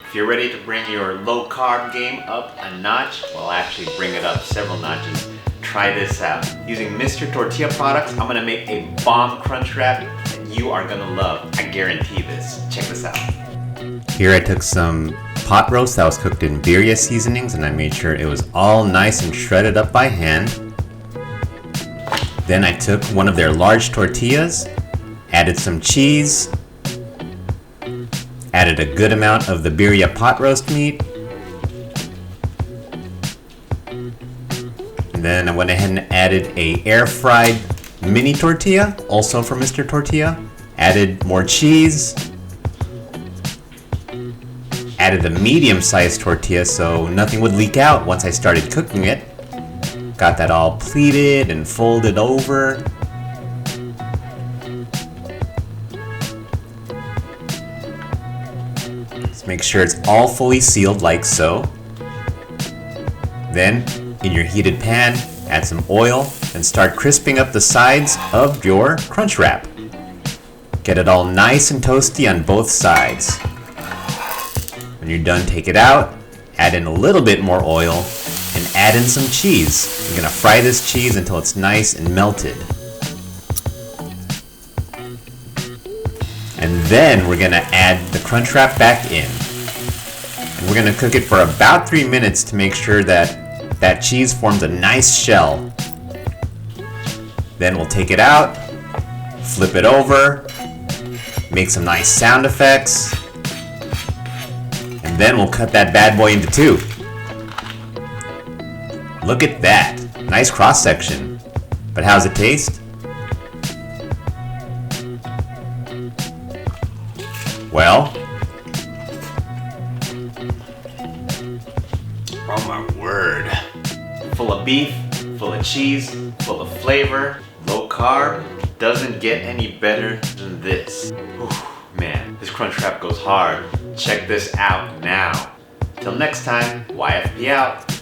If you're ready to bring your low carb game up a notch, well actually bring it up several notches, try this out. Using Mr. Tortilla products, I'm gonna make a bomb crunch wrap that you are gonna love. I guarantee this. Check this out. Here I took some pot roast that was cooked in birria seasonings and I made sure it was all nice and shredded up by hand. Then I took one of their large tortillas, added some cheese, added a good amount of the birria pot roast meat, and then I went ahead and added a air fried mini tortilla, also from Mr. Tortilla, added more cheese, added a medium-sized tortilla so nothing would leak out once I started cooking it. Got that all pleated and folded over. Just make sure it's all fully sealed like so. Then, in your heated pan, add some oil and start crisping up the sides of your crunch wrap. Get it all nice and toasty on both sides. When you're done, take it out, add in a little bit more oil, and add in some cheese. You're gonna fry this cheese until it's nice and melted. And then we're gonna add the crunch wrap back in. And we're gonna cook it for about 3 minutes to make sure that that cheese forms a nice shell. Then we'll take it out, flip it over, make some nice sound effects, and then we'll cut that bad boy into two. Look at that, nice cross section. But how's it taste? Well, oh my word. Full of beef, full of cheese, full of flavor, low carb. Doesn't get any better than this. Whew, man, this crunch wrap goes hard. Check this out now. Till next time, YFP out.